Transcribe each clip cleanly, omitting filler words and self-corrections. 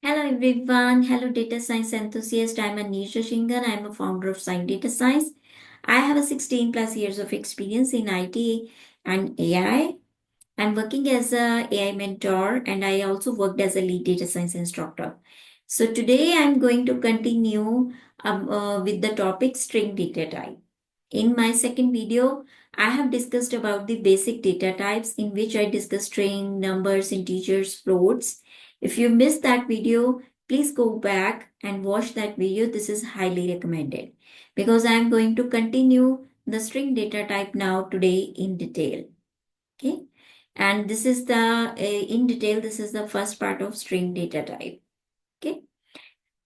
Hello everyone. Hello data science enthusiast. I'm Anisha Shingan. I'm a founder of Science Data Science. I have a 16 plus years of experience in IT and AI. I'm working as a AI mentor and I also worked as a lead data science instructor. So today I'm going to continue with the topic string data type. In my second video, I have discussed about the basic data types in which I discussed string, numbers, integers, floats. If you missed that video, please go back and watch that video. This is highly recommended because I am going to continue the string data type now today in detail. Okay. And this is in detail, this is the first part of string data type. Okay.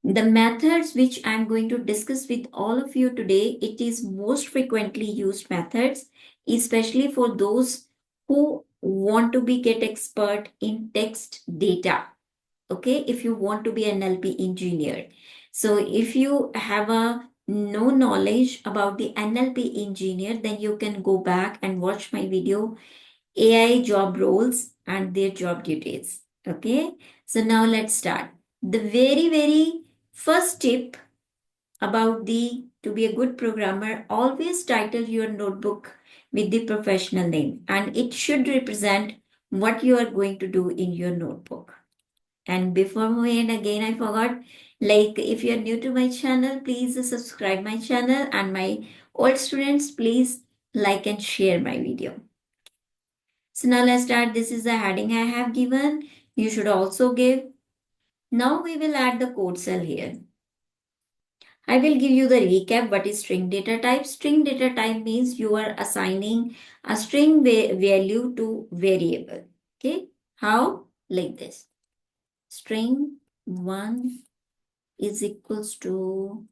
The methods which I'm going to discuss with all of you today, it is most frequently used methods, especially for those who want to get expert in text data. Okay, if you want to be an NLP engineer. So if you have a no knowledge about the NLP engineer, then you can go back and watch my video AI job roles and their job duties. Okay, so now let's start. The very first tip about the to be a good programmer, always title your notebook with the professional name and it should represent what you are going to do in your notebook. And before we end again, I forgot, like if you're new to my channel, please subscribe my channel and my old students, please like and share my video. So now let's start. This is the heading I have given. You should also give. Now we will add the code cell here. I will give you the recap. What is string data type? String data type means you are assigning a string value to variable. Okay. How? Like this. String 1 is equals to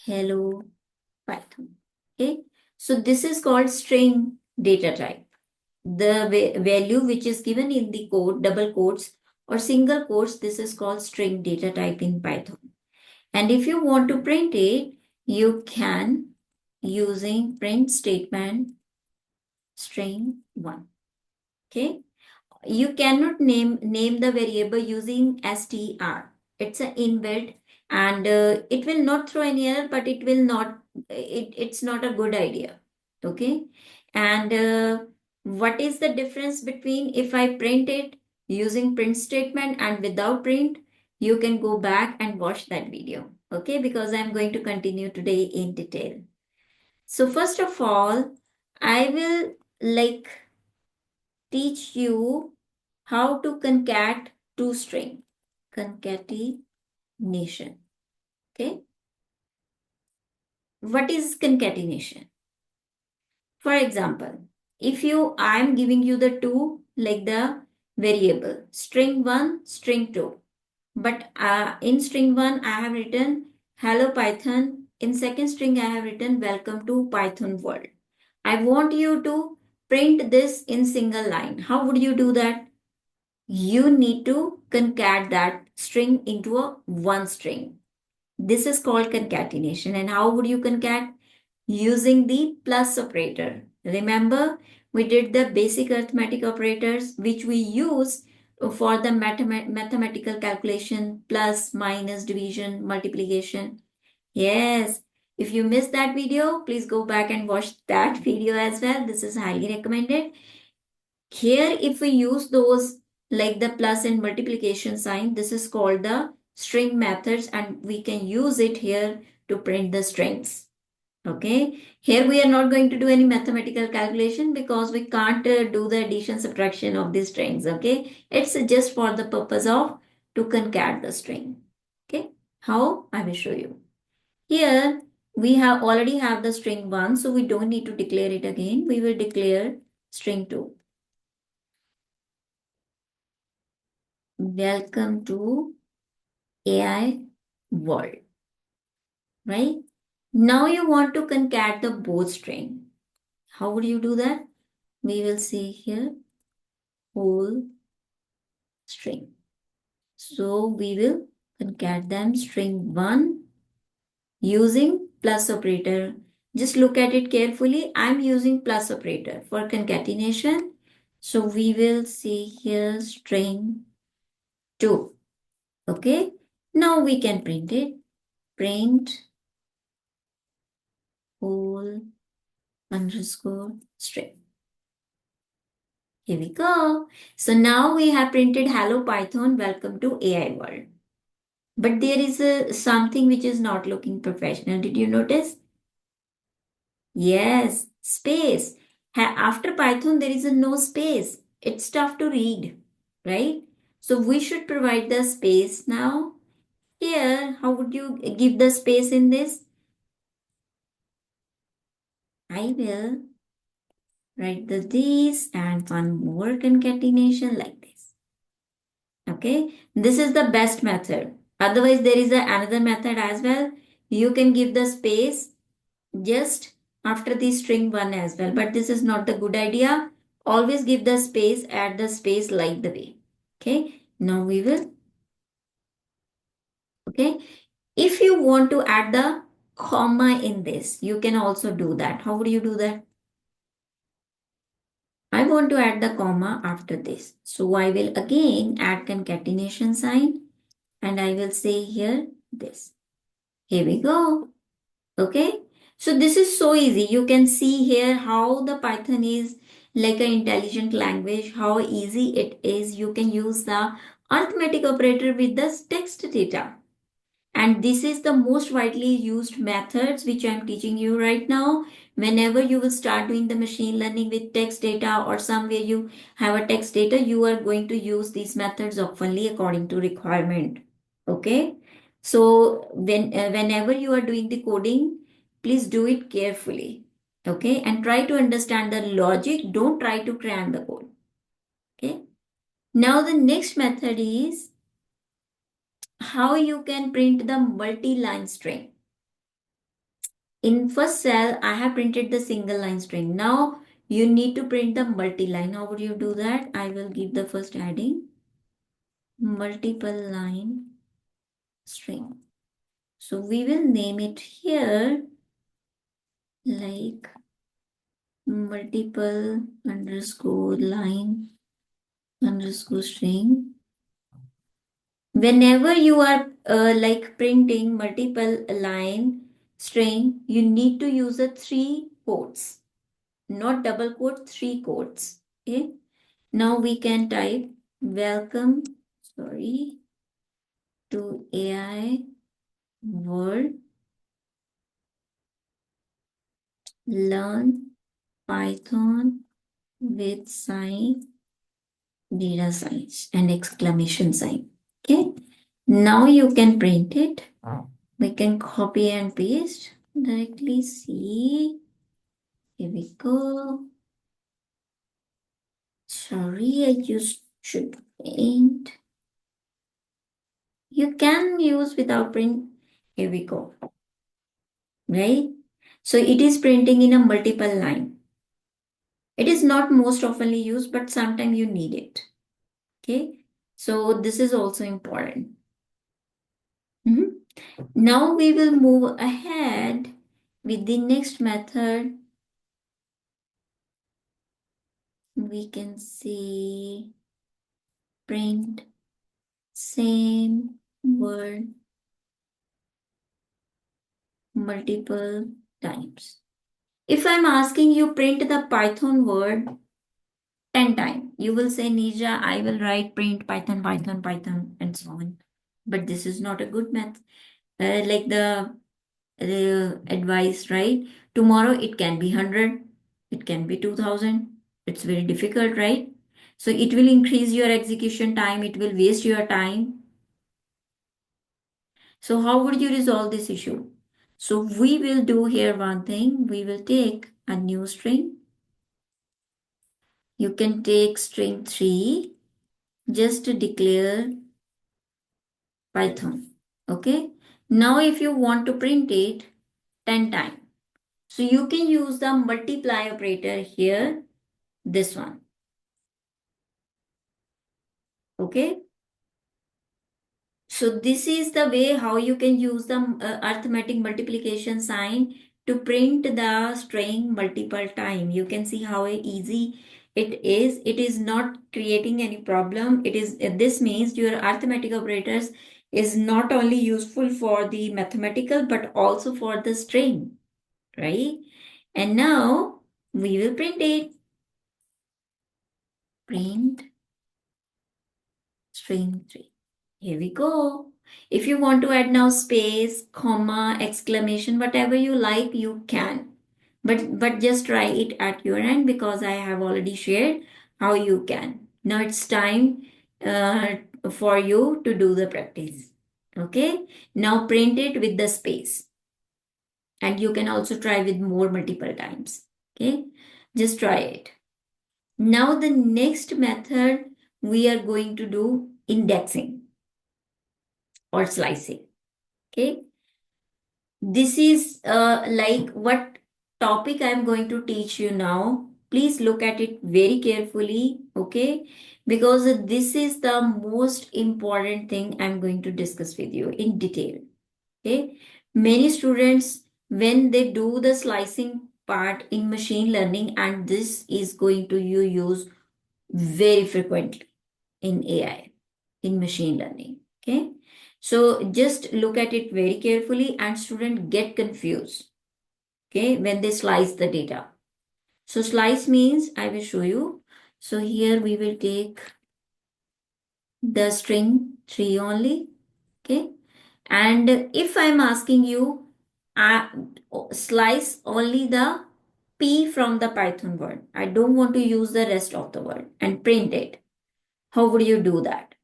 hello Python. Okay. So this is called string data type. The value which is given in the code, double quotes or single quotes, this is called string data type in Python. And if you want to print it, you can using print statement string 1. Okay. You cannot name the variable using str. It's an inbuilt and it will not throw any error, but it's not a good idea. Okay. And what is the difference between if I print it using print statement and without print? You can go back and watch that video. Okay, because I'm going to continue today in detail. So first of all, I will like teach you how to concat two string. Concatenation. Okay. What is concatenation? For example, if I am giving you the two like the variable string 1, string 2. But in string 1, I have written hello Python. In second string, I have written welcome to Python world. I want you to print this in single line. How would you do that? You need to concat that string into a one string. This is called concatenation. And how would you concat? Using the plus operator. Remember, we did the basic arithmetic operators which we use for the mathematical calculation, plus, minus, division, multiplication. Yes, if you missed that video, please go back and watch that video as well. This is highly recommended. Here, if we use those like the plus and multiplication sign, this is called the string methods and we can use it here to print the strings. Okay, here we are not going to do any mathematical calculation because we can't do the addition subtraction of these strings. Okay, it's just for the purpose of to concat the string. Okay, how? I will show you. Here we have already have the string 1, so we don't need to declare it again. We will declare string 2. Welcome to AI world, right? Now you want to concat the both string. How would you do that? We will see here whole string. So we will concat them string 1 using plus operator. Just look at it carefully. I'm using plus operator for concatenation. So we will see here string 2. Okay. Now we can print it. Print whole underscore string. Here we go. So now we have printed hello Python, welcome to AI world. But there is something which is not looking professional. Did you notice? Yes, space. After Python, there is a no space. It's tough to read, right? So we should provide the space now. Here, how would you give the space in this? I will write the this and one more concatenation like this. Okay, this is the best method. Otherwise, there is another method as well. You can give the space just after the string one as well, but this is not the good idea. Always give the space, add the space like the way. Okay, now we will, okay. If you want to add the comma in this, you can also do that. How would you do that? I want to add the comma after this. So I will again add concatenation sign and I will say here this. Here we go. Okay. So this is so easy. You can see here how the Python is like an intelligent language, how easy it is. You can use the arithmetic operator with the text data. And this is the most widely used methods which I'm teaching you right now. Whenever you will start doing the machine learning with text data or somewhere you have a text data, you are going to use these methods oftenly according to requirement. Okay. So whenever you are doing the coding, please do it carefully. Okay. And try to understand the logic. Don't try to cram the code. Okay. Now the next method is how you can print the multi-line string. In first cell, I have printed the single line string. Now you need to print the multi-line. How would you do that? I will give the first heading multiple line string. So we will name it here like multiple underscore line underscore string. Whenever you are like printing multiple line string, you need to use the three quotes, not double quote, three quotes. Okay. Now we can type welcome, sorry, to AI world, learn Python with sign, data science and exclamation sign. Okay. Now you can print it. We can copy and paste directly. See, here we go. Sorry, I just should print. You can use without print. Here we go. Right? So it is printing in a multiple line. It is not most oftenly used, but sometimes you need it. Okay. So this is also important. Mhm. Now we will move ahead with the next method. We can say print same word multiple times. If I'm asking you print the Python word 10 times, you will say, Nija, I will write print Python, Python, Python, and so on. But this is not a good math. Like the advice, right? Tomorrow it can be 100, it can be 2000. It's very difficult, right? So it will increase your execution time, it will waste your time. So how would you resolve this issue? So we will do here one thing. We will take a new string. You can take string 3 just to declare Python. Okay. Now if you want to print it 10 times. So you can use the multiply operator here, this one. Okay. So this is the way how you can use the arithmetic multiplication sign to print the string multiple time. You can see how easy it is. It is not creating any problem. It is this means your arithmetic operators is not only useful for the mathematical but also for the string, right? And now we will print it. Print string 3. Here we go. If you want to add now space, comma, exclamation, whatever you like, you can. But just try it at your end because I have already shared how you can. Now it's time uh, for you to do the practice. Okay. Now print it with the space. And you can also try with more multiple times. Okay. Just try it. Now the next method we are going to do indexing or slicing. Okay. This is like what topic I'm going to teach you now. Please look at it very carefully, okay? Because this is the most important thing I'm going to discuss with you in detail, okay? Many students, when they do the slicing part in machine learning, and this is going to you use very frequently in AI, in machine learning, okay? So just look at it very carefully and student get confused, okay, when they slice the data. So slice means, I will show you. So here we will take the string 3 only, okay? And if I'm asking you, uh, slice only the P from the Python word. I don't want to use the rest of the word and print it. How would you do that?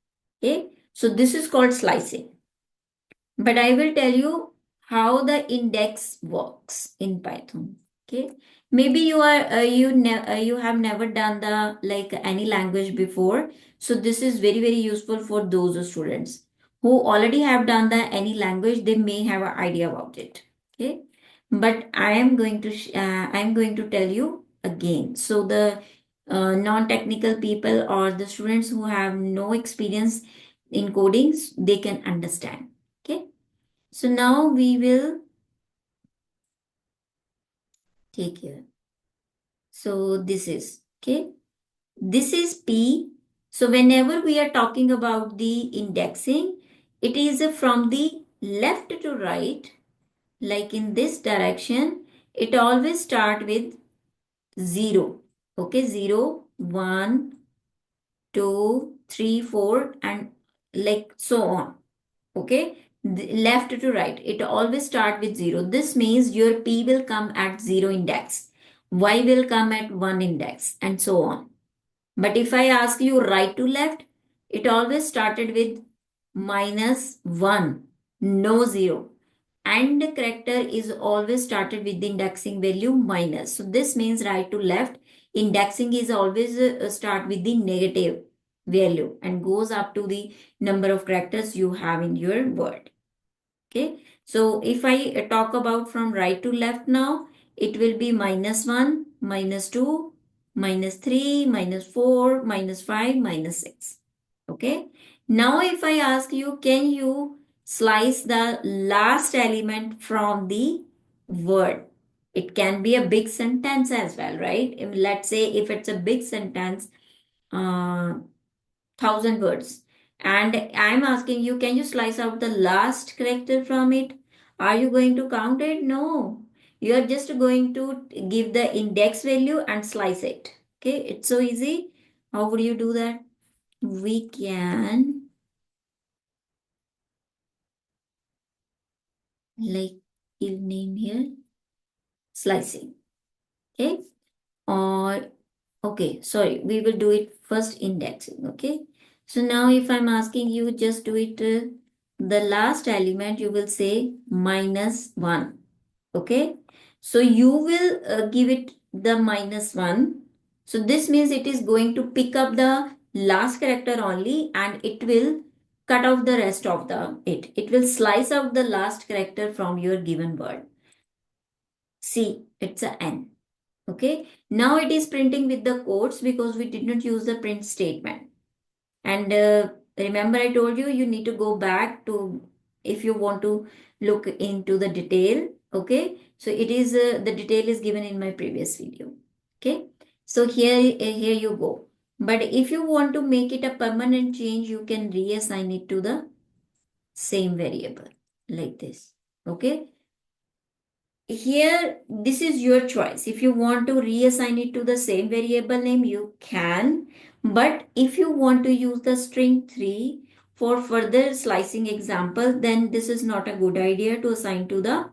Okay, so this is called slicing. But I will tell you how the index works in Python. Okay, maybe you have never done the like any language before, so this is very useful for those students who already have done the any language. They may have an idea about it. Okay, but I am going to tell you again. So the non-technical people or the students who have no experience in codings, they can understand. Okay. So now we will take here. So this is, okay. This is P. So whenever we are talking about the indexing, it is from the left to right, like in this direction, it always start with 0. Okay, 0, 1, 2, 3, 4, and like so on. Okay, left to right, it always start with 0. This means your P will come at 0 index, Y will come at 1 index, and so on. But if I ask you right to left, it always started with -1, no 0. And the character is always started with the indexing value minus. So this means right to left, indexing is always start with the negative value and goes up to the number of characters you have in your word. Okay. So if I talk about from right to left now, it will be -1, -2, -3, -4, -5, -6. Okay. Now if I ask you, can you slice the last element from the word? It can be a big sentence as well, right? Let's say if it's a big sentence, 1,000 words, and I'm asking you, can you slice out the last character from it? Are you going to count it? No, you are just going to give the index value and slice it. Okay, it's so easy. How would you do that? We can like give name here slicing. Okay, or okay, sorry, we will do it first indexing. Okay, so now if I'm asking you, just do it the last element, you will say -1. Okay, so you will give it the -1. So this means it is going to pick up the last character only and it will cut off the rest of the it will slice out the last character from your given word. See, it's a n. Okay, now it is printing with the quotes because we did not use the print statement. And remember, I told you you need to go back to if you want to look into the detail. Okay, so it is the detail is given in my previous video. Okay, so here you go. But if you want to make it a permanent change, you can reassign it to the same variable like this. Okay. Here, this is your choice. If you want to reassign it to the same variable name, you can. But if you want to use the string 3 for further slicing example, then this is not a good idea to assign to the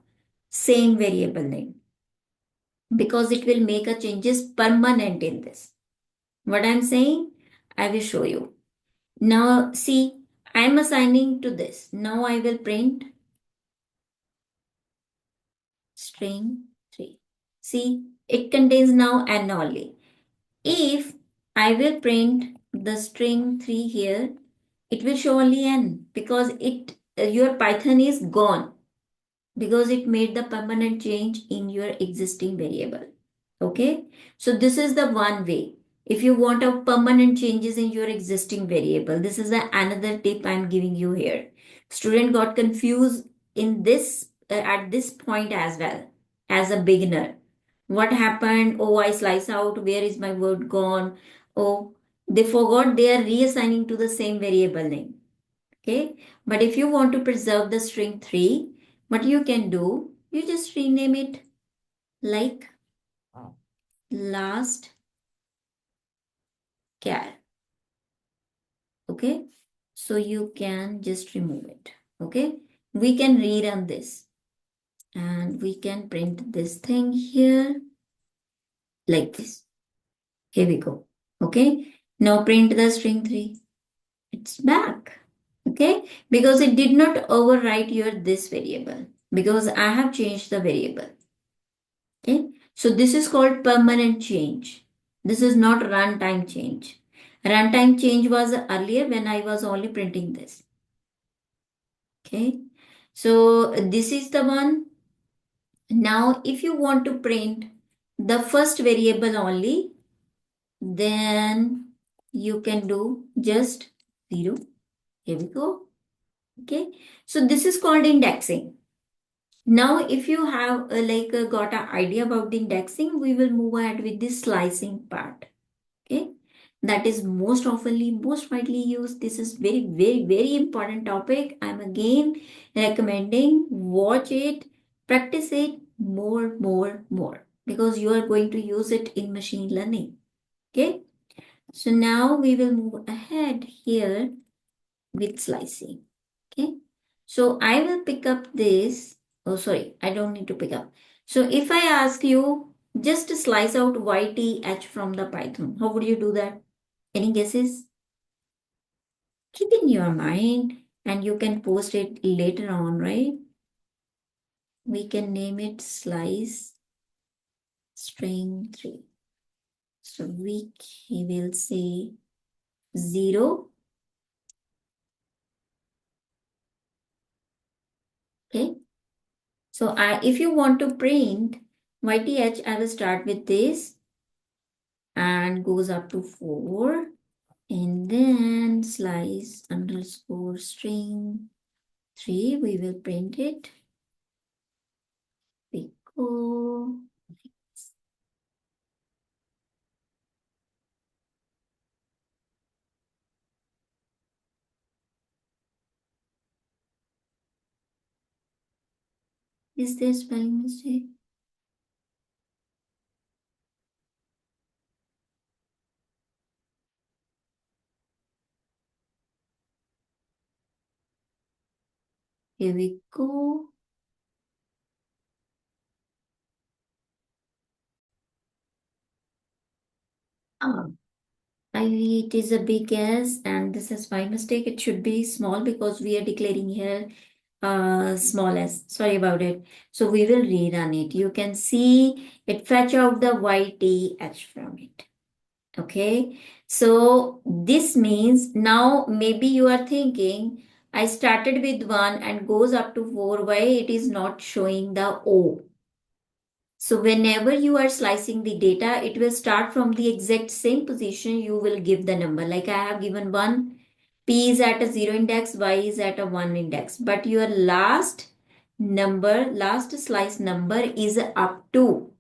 same variable name because it will make a changes permanent in this. What I'm saying, I will show you. Now, see, I'm assigning to this. Now I will print string 3. See, it contains now n only. If I will print the string 3 here, it will show only n because your Python is gone because it made the permanent change in your existing variable. Okay, so this is the one way. If you want a permanent changes in your existing variable, this is another tip I'm giving you here. Student got confused in this at this point as well as a beginner. What happened? Oh, I slice out. Where is my word gone? Oh, they forgot they are reassigning to the same variable name. Okay, but if you want to preserve the string 3, what you can do, you just rename it like last char. Okay, so you can just remove it. Okay, we can rerun this and we can print this thing here like this. Here we go. Okay, now print the string 3. It's back. Okay, because it did not overwrite your this variable because I have changed the variable. Okay, so this is called permanent change. This is not runtime change. Runtime change was earlier when I was only printing this. Okay, so this is the one. Now, if you want to print the first variable only, then you can do just 0. Here we go. Okay, so this is called indexing. Now, if you have got an idea about the indexing, we will move ahead with the slicing part. Okay, that is most widely used. This is very important topic. I'm again recommending watch it, practice it more because you are going to use it in machine learning. Okay, so now we will move ahead here with slicing. Okay, so I will pick up this. Oh, sorry, I don't need to pick up. So if I ask you just to slice out YTH from the Python, how would you do that? Any guesses? Keep in your mind and you can post it later on, right? We can name it slice string 3. So we will say 0. Okay. So if you want to print YTH, I will start with this and goes up to 4 and then slice underscore string 3. We will print it. We go. Is there spelling mistake? Here we go. Ah, it is a big S and this is my mistake. It should be small because we are declaring here small s. Sorry about it. So we will rerun it. You can see it fetch out the YTH from it. Okay. So this means now maybe you are thinking I started with 1 and goes up to 4. Why it is not showing the O? So whenever you are slicing the data, it will start from the exact same position you will give the number. Like I have given 1, P is at a 0 index, Y is at a 1 index. But your last number, last slice number is up to.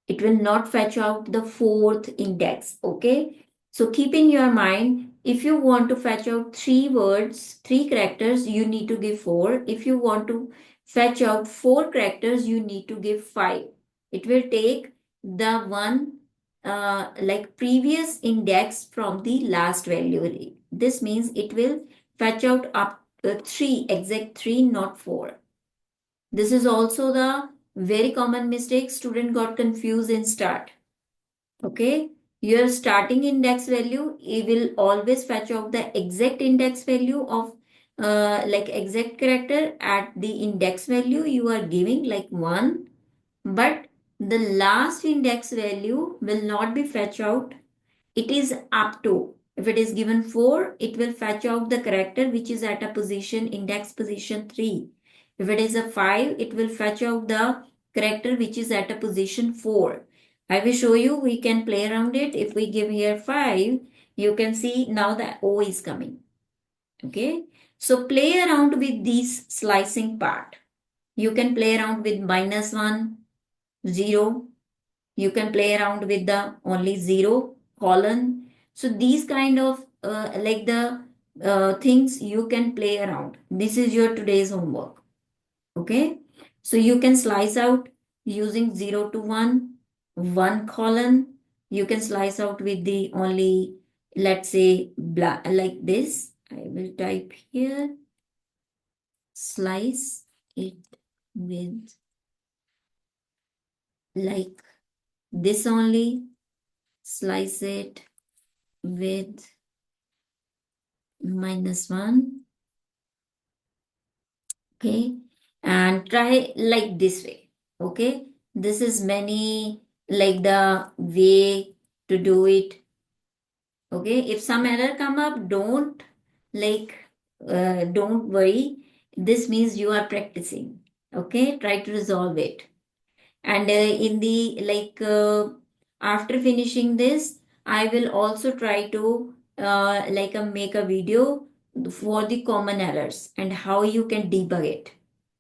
It will not fetch out the 4th index. Okay. So keep in your mind, if you want to fetch out three words, three characters, you need to give four. If you want to fetch out four characters, you need to give five. It will take the one like previous index from the last value. This means it will fetch out up three, exact three, not four. This is also the very common mistake student got confused in start. Okay, your starting index value, it will always fetch out the exact index value of like exact character at the index value you are giving, like 1, but the last index value will not be fetch out. It is up to, if it is given 4, it will fetch out the character which is at a position, index position 3. If it is a 5, it will fetch out the character which is at a position 4. I will show you, we can play around it. If we give here 5, you can see now the O is coming. Okay, so play around with this slicing part. You can play around with -1, 0. You can play around with the only 0 colon. So these kind of like the things you can play around. This is your today's homework. Okay, so you can slice out using 0 to 1, 1 colon. You can slice out with the only, let's say, black, like this. I will type here, slice it with like this only, slice it with -1. Okay, and try like this way. Okay, this is many like the way to do it. Okay, if some error come up, like don't worry. This means you are practicing. Okay, try to resolve it. And in the like after finishing this, I will also try to like make a video for the common errors and how you can debug it.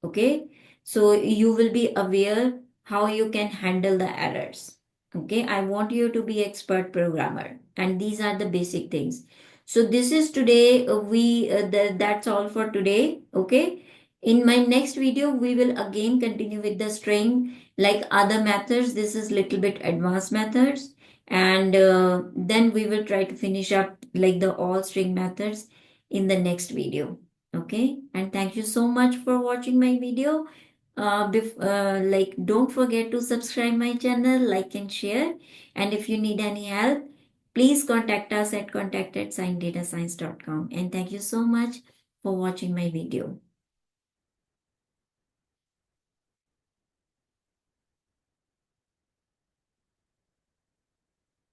Okay, so you will be aware how you can handle the errors. Okay, I want you to be expert programmer, and these are the basic things. So this is today, that's all for today. Okay, in my next video we will again continue with the string, like other methods. This is little bit advanced methods, and then we will try to finish up like the all string methods in the next video. Okay, and thank you so much for watching my video. Like don't forget to subscribe my channel, like and share, and if you need any help, please contact us at contact@sciencedatascience.com. And thank you so much for watching my video.